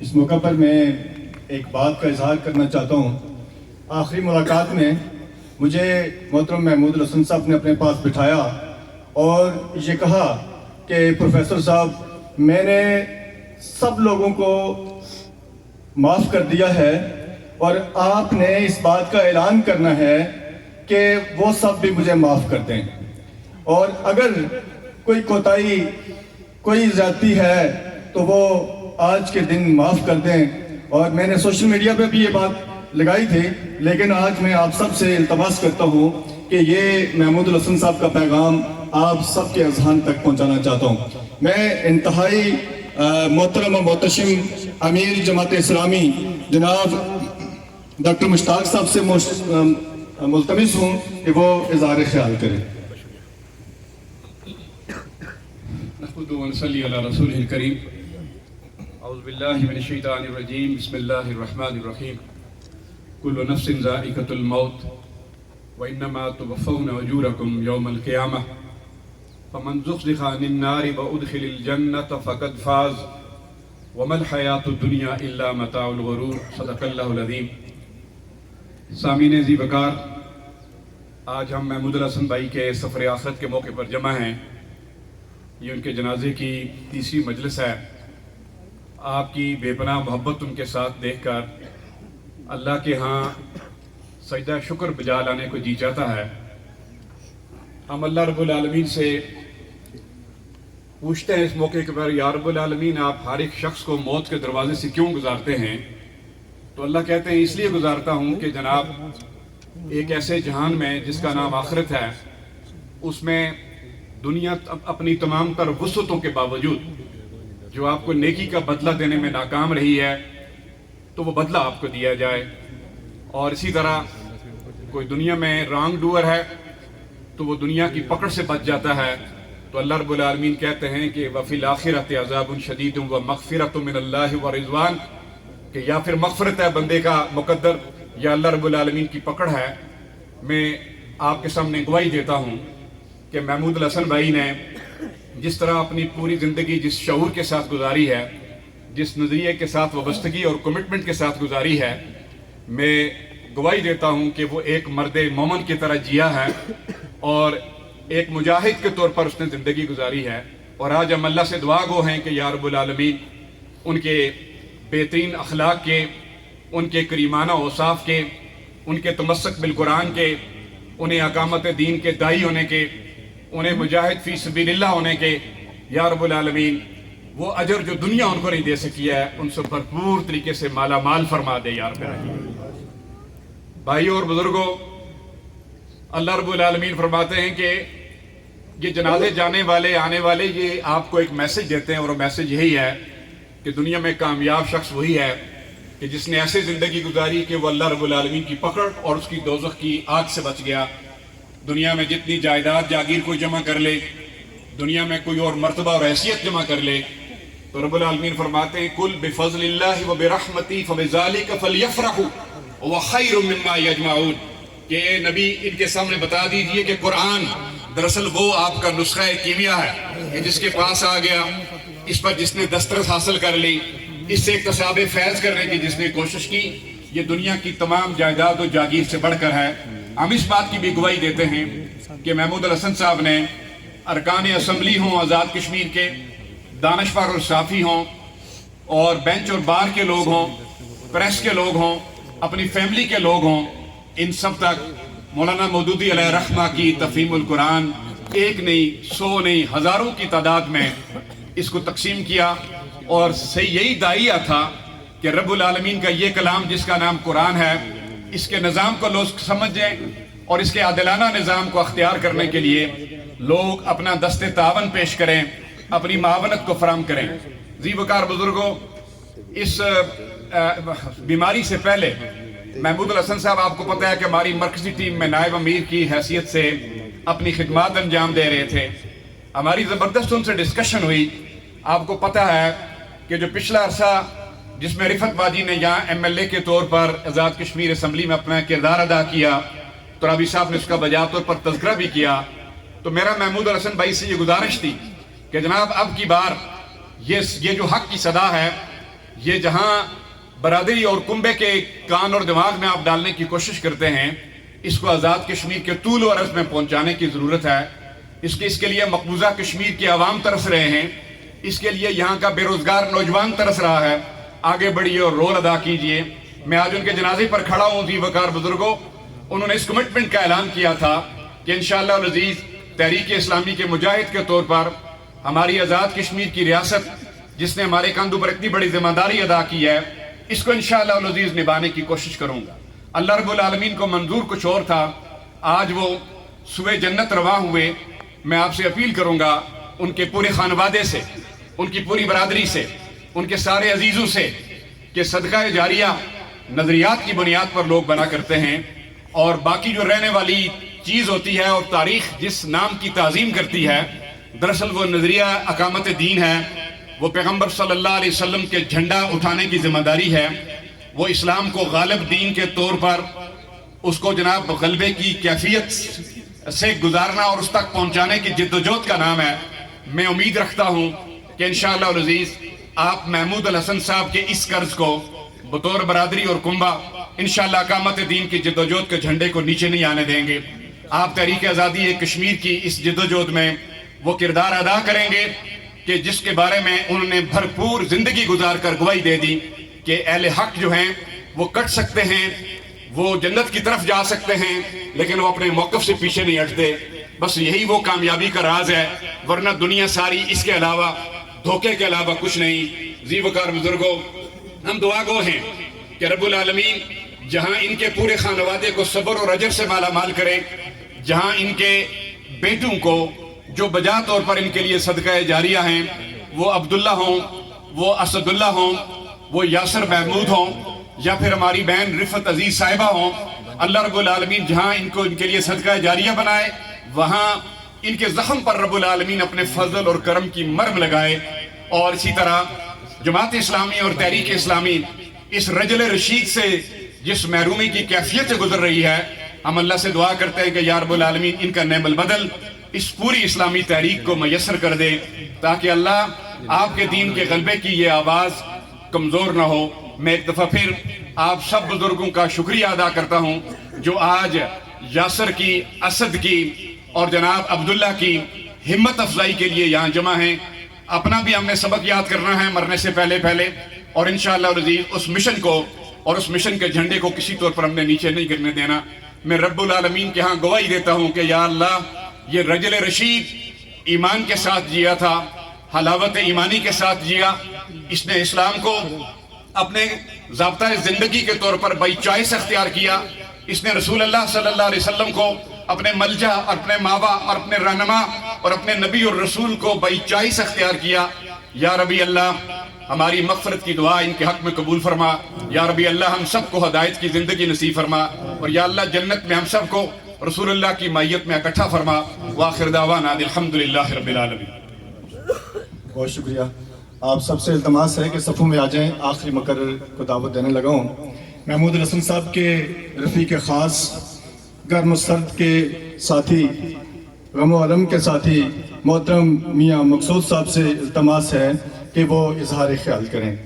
اس موقع پر میں ایک بات کا اظہار کرنا چاہتا ہوں۔ آخری ملاقات میں مجھے محترم محمود الحسن صاحب نے اپنے پاس بٹھایا اور یہ کہا کہ پروفیسر صاحب، میں نے سب لوگوں کو معاف کر دیا ہے اور آپ نے اس بات کا اعلان کرنا ہے کہ وہ سب بھی مجھے معاف کر دیں، اور اگر کوئی کوتاہی، کوئی زیادتی ہے تو وہ آج کے دن معاف کر دیں۔ اور میں نے سوشل میڈیا پہ بھی یہ بات لگائی تھی، لیکن آج میں آپ سب سے التماس کرتا ہوں کہ یہ محمود الحسن صاحب کا پیغام آپ سب کے اذہان تک پہنچانا چاہتا ہوں۔ میں انتہائی محترم و محتشم امیر جماعت اسلامی جناب ڈاکٹر مشتاق صاحب سے ملتمس ہوں کہ وہ اظہار خیال کریں۔ نحمد و نصلی علی رسولہ الکریم۔ اعوذ باللہ من الشیطان الرجیم، بسم اللہ الرحمن الرحیم۔ کل نفس ذائقۃ الموت وانما توفون اجورکم یوم القیامہ فمن زحزح عن النار وادخل الجنۃ فقد فاز وما الحیاۃ الدنیا الا متاع الغرور۔ صدق اللہ العظیم۔ سامعین ذی وقار، آج ہم محمود الحسن بھائی کے سفر آخرت کے موقع پر جمع ہیں۔ یہ ان کے جنازے کی تیسری مجلس ہے۔ آپ کی بے پناہ محبت ان کے ساتھ دیکھ کر اللہ کے ہاں سجدہ شکر بجا لانے کو جی چاہتا ہے۔ ہم اللہ رب العالمین سے پوچھتے ہیں اس موقع کے پر، یا رب العالمین، آپ ہر ایک شخص کو موت کے دروازے سے کیوں گزارتے ہیں؟ تو اللہ کہتے ہیں، اس لیے گزارتا ہوں کہ جناب ایک ایسے جہان میں جس کا نام آخرت ہے، اس میں دنیا اپنی تمام تر وسعتوں کے باوجود جو آپ کو نیکی کا بدلہ دینے میں ناکام رہی ہے تو وہ بدلہ آپ کو دیا جائے، اور اسی طرح کوئی دنیا میں رانگ ڈوئر ہے تو وہ دنیا کی پکڑ سے بچ جاتا ہے۔ تو اللہ رب العالمین کہتے ہیں کہ وَفِي الْآخِرَةِ عَذَابٌ شَدِيدٌ وَمَغْفِرَةٌ مِّنَ اللَّهِ وَرِضْوَانٌ، کہ یا پھر مغفرت ہے بندے کا مقدر یا اللہ رب العالمین کی پکڑ ہے۔ میں آپ کے سامنے گواہی دیتا ہوں کہ محمود الحسن بھائی نے جس طرح اپنی پوری زندگی جس شعور کے ساتھ گزاری ہے، جس نظریے کے ساتھ وابستگی اور کمٹمنٹ کے ساتھ گزاری ہے، میں گواہی دیتا ہوں کہ وہ ایک مرد مومن کی طرح جیا ہے اور ایک مجاہد کے طور پر اس نے زندگی گزاری ہے۔ اور آج ہم اللہ سے دعا گو ہیں کہ یا رب العالمین ان کے بہترین اخلاق کے، ان کے کریمانہ اوصاف کے، ان کے تمسک بالقرآن کے، انہیں اقامت دین کے داعی ہونے کے، انہیں مجاہد فی سبیل اللہ ہونے کے، یا رب العالمین وہ اجر جو دنیا ان کو نہیں دے سکی ہے ان سے بھرپور طریقے سے مالا مال فرما دے یا رب العالمین۔ بھائیوں اور بزرگوں، اللہ رب العالمین فرماتے ہیں کہ یہ جنازے جانے والے آنے والے یہ آپ کو ایک میسج دیتے ہیں، اور وہ میسج یہی ہے کہ دنیا میں کامیاب شخص وہی ہے کہ جس نے ایسے زندگی گزاری کہ وہ اللہ رب العالمین کی پکڑ اور اس کی دوزخ کی آگ سے بچ گیا۔ دنیا میں جتنی جائیداد جاگیر کوئی جمع کر لے، دنیا میں کوئی اور مرتبہ اور حیثیت جمع کر لے، تو رب العالمین فرماتے ہیں کل بفضل اللہ وبرحمتی فبذالک فلیفرحوا وہو خیر مما یجمعون، کہ اے نبی ان کے سامنے بتا دیجئے کہ قرآن دراصل وہ آپ کا نسخہ کیمیا ہے کہ جس کے پاس آ گیا، اس پر جس نے دسترس حاصل کر لی، اس سے اکتساب فیض کرنے کی جس نے کوشش کی، یہ دنیا کی تمام جائیداد و جاگیر سے بڑھ کر ہے۔ ہم اس بات کی بھی گواہی دیتے ہیں کہ محمود الحسن صاحب نے ارکان اسمبلی ہوں آزاد کشمیر کے، دانشور اور صافی ہوں، اور بینچ اور بار کے لوگ ہوں، پریس کے لوگ ہوں، اپنی فیملی کے لوگ ہوں، ان سب تک مولانا مودودی علیہ رحمہ کی تفہیم القرآن ایک نہیں، 100 نہیں، ہزاروں کی تعداد میں اس کو تقسیم کیا، اور صحیح یہی داعیہ تھا کہ رب العالمین کا یہ کلام جس کا نام قرآن ہے، اس کے نظام کو لوگ سمجھیں اور اس کے عادلانہ نظام کو اختیار کرنے کے لیے لوگ اپنا دست تعاون پیش کریں، اپنی معاونت کو فراہم کریں۔ ذی وقار بزرگوں، اس بیماری سے پہلے محمود الحسن صاحب آپ کو پتہ ہے کہ ہماری مرکزی ٹیم میں نائب امیر کی حیثیت سے اپنی خدمات انجام دے رہے تھے۔ ہماری زبردست ان سے ڈسکشن ہوئی۔ آپ کو پتہ ہے کہ جو پچھلا عرصہ جس میں رفت باجی نے یہاں ایم ایل اے کے طور پر آزاد کشمیر اسمبلی میں اپنا کردار ادا کیا، تو رابی صاحب نے اس کا بجا طور پر تذکرہ بھی کیا، تو میرا محمود الحسن بھائی سے یہ گزارش تھی کہ جناب اب کی بار یہ جو حق کی صدا ہے یہ جہاں برادری اور کنبے کے کان اور دماغ میں آپ ڈالنے کی کوشش کرتے ہیں، اس کو آزاد کشمیر کے طول و عرض میں پہنچانے کی ضرورت ہے۔ اس کے لیے مقبوضہ کشمیر کے عوام ترس رہے ہیں، اس کے لیے یہاں کا بے روزگار نوجوان ترس رہا ہے۔ آگے بڑھیے اور رول ادا کیجئے۔ میں آج ان کے جنازے پر کھڑا ہوں، ذی وقار بزرگوں، انہوں نے اس کمٹمنٹ کا اعلان کیا تھا کہ انشاءاللہ العزیز تحریک اسلامی کے مجاہد کے طور پر ہماری آزاد کشمیر کی ریاست، جس نے ہمارے کندھوں پر اتنی بڑی ذمہ داری ادا کی ہے، اس کو انشاءاللہ العزیز نبھانے کی کوشش کروں گا۔ اللہ رب العالمین کو منظور کچھ اور تھا، آج وہ سوئے جنت رواں ہوئے۔ میں آپ سے اپیل کروں گا ان کے پورے خانوادے سے، ان کی پوری برادری سے، ان کے سارے عزیزوں سے، کہ صدقہ جاریہ نظریات کی بنیاد پر لوگ بنا کرتے ہیں، اور باقی جو رہنے والی چیز ہوتی ہے اور تاریخ جس نام کی تعظیم کرتی ہے، دراصل وہ نظریہ اقامت دین ہے، وہ پیغمبر صلی اللہ علیہ وسلم کے جھنڈا اٹھانے کی ذمہ داری ہے، وہ اسلام کو غالب دین کے طور پر اس کو جناب غلبے کی کیفیت سے گزارنا اور اس تک پہنچانے کی جد و جہد کا نام ہے۔ میں امید رکھتا ہوں کہ انشاءاللہ العزیز آپ محمود الحسن صاحب کے اس قرض کو بطور برادری اور کنبہ انشاءاللہ اقامت دین کی جد و جہد کے جھنڈے کو نیچے نہیں آنے دیں گے۔ آپ تحریک آزادی کشمیر کی اس جد و جہد میں وہ کردار ادا کریں گے کہ جس کے بارے میں انہوں نے بھرپور زندگی گزار کر گواہی دے دی کہ اہل حق جو ہیں وہ کٹ سکتے ہیں، وہ جنت کی طرف جا سکتے ہیں، لیکن وہ اپنے موقف سے پیچھے نہیں ہٹتے۔ بس یہی وہ کامیابی کا راز ہے، ورنہ دنیا ساری اس کے علاوہ، دھوکے کے علاوہ کچھ نہیں۔ ذی وقار بزرگوں، ہم دعا گو ہیں کہ رب العالمین جہاں ان کے پورے خانوادے کو صبر اور اجر سے مالا مال کرے، جہاں ان کے بیٹوں کو جو بجا طور پر ان کے لیے صدقہ جاریہ ہیں، وہ عبداللہ ہوں، وہ اسد اللہ ہوں، وہ یاسر محمود ہوں، یا پھر ہماری بہن رفت عزیز صاحبہ ہوں، اللہ رب العالمین جہاں ان کے لیے صدقہ جاریہ بنائے، وہاں ان کے زخم پر رب العالمین اپنے فضل اور کرم کی مرم لگائے۔ اور اسی طرح جماعت اسلامی اور تحریک اسلامی اس رجل رشید سے جس محرومی کی کیفیت سے گزر رہی ہے، ہم اللہ سے دعا کرتے ہیں کہ یا رب العالمین ان کا نعم البدل اس پوری اسلامی تحریک کو میسر کر دے، تاکہ اللہ آپ کے دین کے غلبے کی یہ آواز کمزور نہ ہو۔ میں ایک دفعہ پھر آپ سب بزرگوں کا شکریہ ادا کرتا ہوں جو آج یاسر کی، اسد کی اور جناب عبداللہ کی ہمت افزائی کے لیے یہاں جمع ہیں۔ اپنا بھی ہم نے سبق یاد کرنا ہے مرنے سے پہلے، اور انشاءاللہ العزیز اس مشن کو اور اس مشن کے جھنڈے کو کسی طور پر ہم نے نیچے نہیں گرنے دینا۔ میں رب العالمین کے ہاں گواہی دیتا ہوں کہ یا اللہ، یہ رجل رشید ایمان کے ساتھ جیا تھا، حلاوت ایمانی کے ساتھ جیا، اس نے اسلام کو اپنے ضابطہ زندگی کے طور پر بائی چوائس اختیار کیا، اس نے رسول اللہ صلی اللہ علیہ وسلم کو اپنے ملجا اور اپنے ماوا اور اپنے رہنما اور اپنے نبی اور رسول کو بائی چوائس اختیار کیا۔ یا ربی اللہ، ہماری مغفرت کی دعا ان کے حق میں قبول فرما۔ یا ربی اللہ، ہم سب کو ہدایت کی زندگی نصیب فرما، اور یا اللہ جنت میں ہم سب کو رسول اللہ کی معیت میں اکٹھا فرما۔ وآخر دعوانا الحمدللہ رب العالمین۔ بہت شکریہ۔ آپ سب سے التماس ہے کہ صفوں میں آ جائیں، آخری مقرر کو دعوت دینے لگا ہوں۔ محمود الحسن صاحب کے رفیق خاص، گرم و سرد کے ساتھی، غم و علم کے ساتھی محترم میاں مقصود صاحب سے التماس ہے کہ وہ اظہار خیال کریں۔